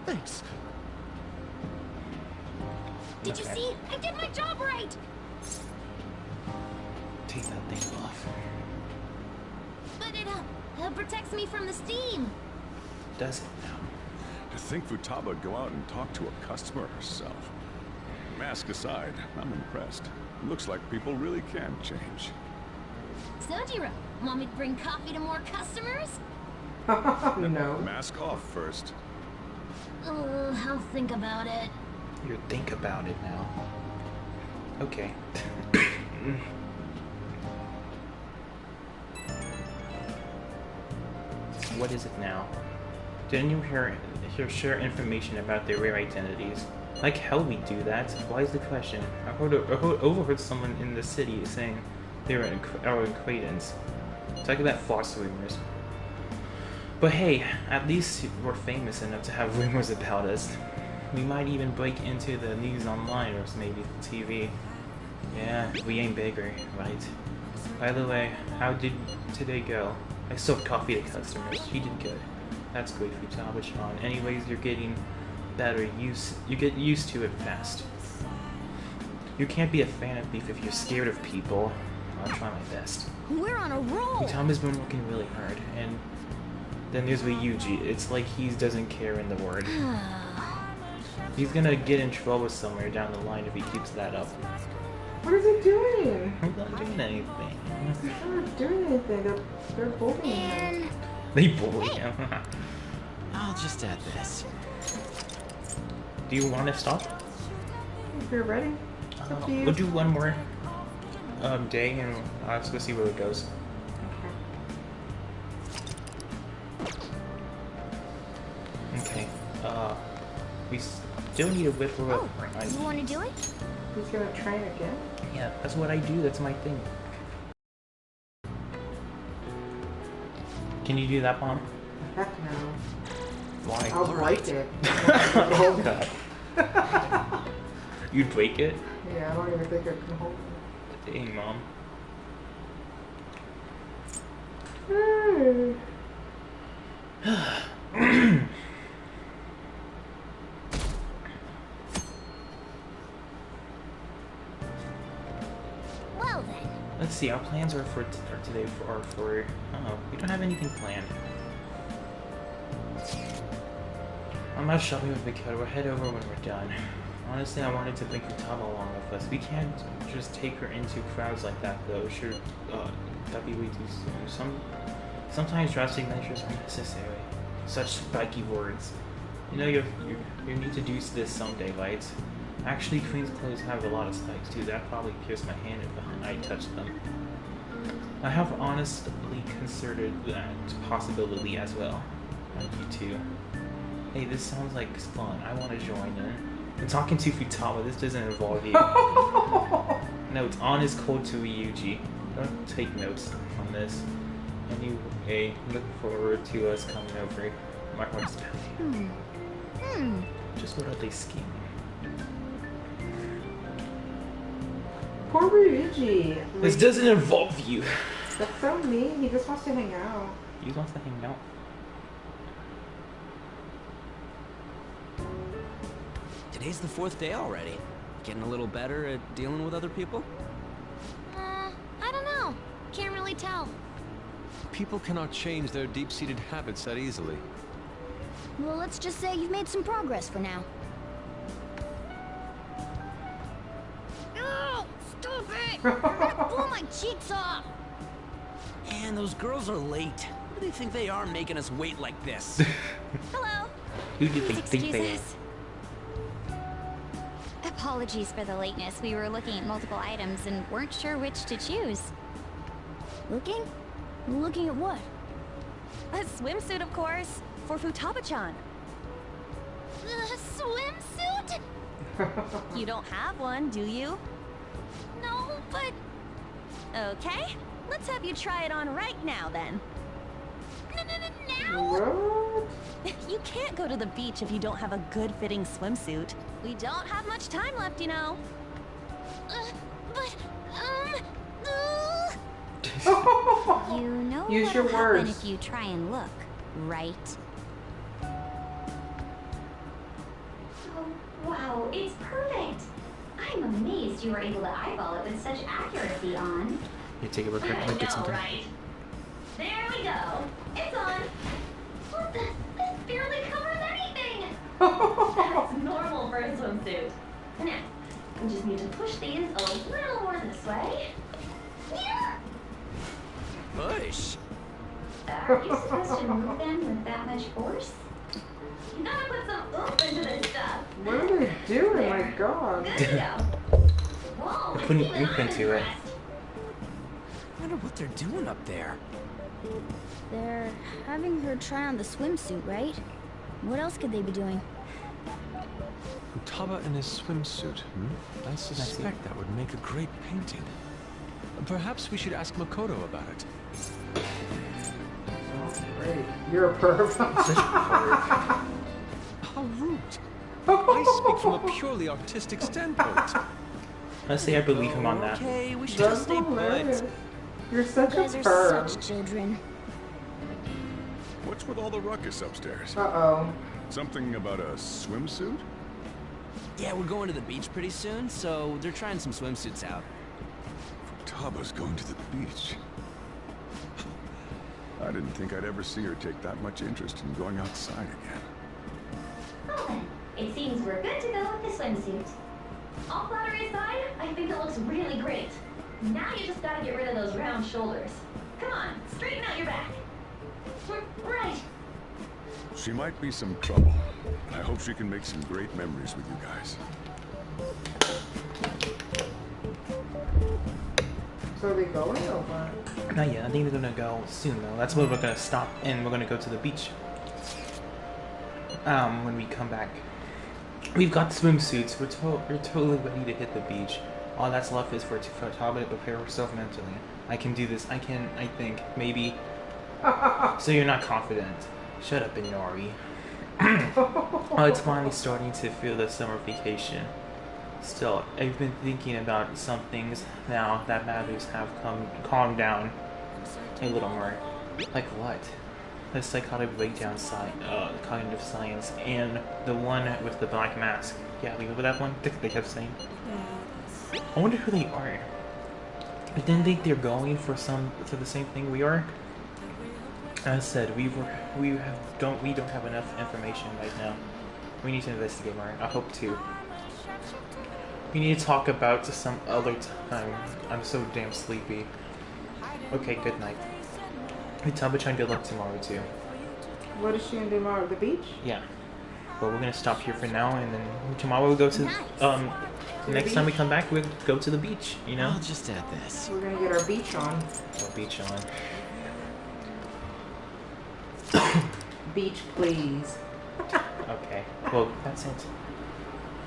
Thanks. Did you see? I did my job right. Take that thing off. But it protects me from the steam. Does it now? To think Futaba would go out and talk to a customer herself. Mask aside, I'm impressed. Looks like people really can change. Sojiro, want me to bring coffee to more customers? No. Mask off first. I'll think about it. You think about it now. Okay. What is it now? Didn't you share information about their rare identities? Like hell we do that. Why is the question? I overheard someone in the city saying they were our acquaintance. Talk about false rumors. But hey, at least we're famous enough to have rumors about us. We might even break into the news online or maybe the TV. Yeah, we ain't bigger, right? By the way, how did today go? I sold coffee to customers. She did good. That's great, Futaba-chan. Anyways, you're getting better. You get used to it fast. You can't be a fan of thief if you're scared of people. I'll try my best. We're on a roll. Futama's been working really hard, and then there's Ryuji. It's like he doesn't care in the word. He's gonna get in trouble somewhere down the line if he keeps that up. What is he doing? He's not doing anything. He's not doing anything. They're bullying him. They bully him. I'll just add this. Do you want to stop? If you're ready. It's up to you. We'll do one more day and let's go see where it goes. Okay. We still need a whip for you want to do it? He's gonna train again? Yeah, that's what I do. That's my thing. Can you do that, Mom? Heck no. Why? I'll break it. Oh god. You'd break it? Yeah, I don't even think I can hold it. Dang, Mom. Well then. Let's see, our plans are for today are for we don't have anything planned. I'm not shopping with Mikado. We'll head over when we're done. Honestly, I wanted to bring Futaba along with us. We can't just take her into crowds like that, though. Sure, that'd be way too soon. Sometimes drastic measures are necessary. Such spiky words. You know, you need to do this someday, right? Actually, Queen's clothes have a lot of spikes too. That probably pierced my hand if I touched them. I have honestly considered that possibility as well. Like you too. Hey, this sounds like fun. I want to join in. I'm talking to Futaba. This doesn't involve you. Notes. Honest code to Ryuji. Don't take notes on this. Anyway, look forward to us coming over. My heart's pounding. Just what are they scheming? Poor Ryuji. This doesn't involve you. That's so mean. He just wants to hang out. He just wants to hang out. Today's the 4th day already. Getting a little better at dealing with other people? I don't know. Can't really tell. People cannot change their deep-seated habits that easily. Well, let's just say you've made some progress for now. Oh, stop it! You're gonna blow my cheeks off! Man, those girls are late. Who do they think they are making us wait like this? Hello. Who do they think they are? Excuses. Apologies for the lateness. We were looking at multiple items and weren't sure which to choose. Looking? Looking at what? A swimsuit, of course, for Futaba-chan. A swimsuit? You don't have one, do you? No, but... Okay, let's have you try it on right now, then. Now? What? You can't go to the beach if you don't have a good-fitting swimsuit. We don't have much time left, you know. But, You know Use what'll your happen words. if you try and look, right? Oh, wow, it's perfect. I'm amazed you were able to eyeball it with such accuracy on. You take a look at I look at know, something. right? There we go. It's on. What the? This barely covers anything. That's normal for a swimsuit. Now, we just need to push these a little more this way. Yeah. Push. Are you supposed to move them with that much force? You gotta put some oomph into this stuff. What are they doing? My God. Good to go. Whoa, They're putting even ink I'm into it. impressed. I wonder what they're doing up there. They're having her try on the swimsuit, right? What else could they be doing? Futaba in his swimsuit, I suspect that would make a great painting. Perhaps we should ask Makoto about it. Great. You're a perv. How rude. I speak from a purely artistic standpoint. Honestly, I believe him on that. Okay, we should That's just stay hilarious. put. You're such You a guys are perv. such children. What's with all the ruckus upstairs? Uh-oh. Something about a swimsuit? Yeah, we're going to the beach pretty soon, so they're trying some swimsuits out. Futaba's going to the beach. I didn't think I'd ever see her take that much interest in going outside again. Well then, it seems we're good to go with the swimsuit. All flattery aside, I think it looks really great. Now you just gotta get rid of those round shoulders. Come on, straighten out your back. Right. She might be some trouble. I hope she can make some great memories with you guys. So are they going or what? Not yet. I think they're gonna go soon though. That's when we're gonna stop and we're gonna go to the beach. When we come back, we've got swimsuits. We're totally ready to hit the beach. All that's left is for Futaba to prepare herself mentally. I can do this. I think maybe. So you're not confident. Shut up, Inori. Oh, it's finally starting to feel the summer vacation. Still, I've been thinking about some things now that matters have calmed down a little more. Like what? The psychotic breakdown cognitive science, and the one with the black mask. Yeah, remember that one? They kept saying. I wonder who they are. I didn't think they're going for the same thing we are. As said, we don't have enough information right now. We need to investigate more. I hope to. We need to talk about some other time. I'm so damn sleepy. Okay, good night. Futaba-chan, good luck tomorrow too. What is she gonna do tomorrow? The beach? Yeah. But we're gonna stop here for now, and then tomorrow we'll go to next time we come back we'll go to the beach. You know. I'll just add this. We're gonna get our beach on. Our beach on. Beach, please. Okay. Well, that's it.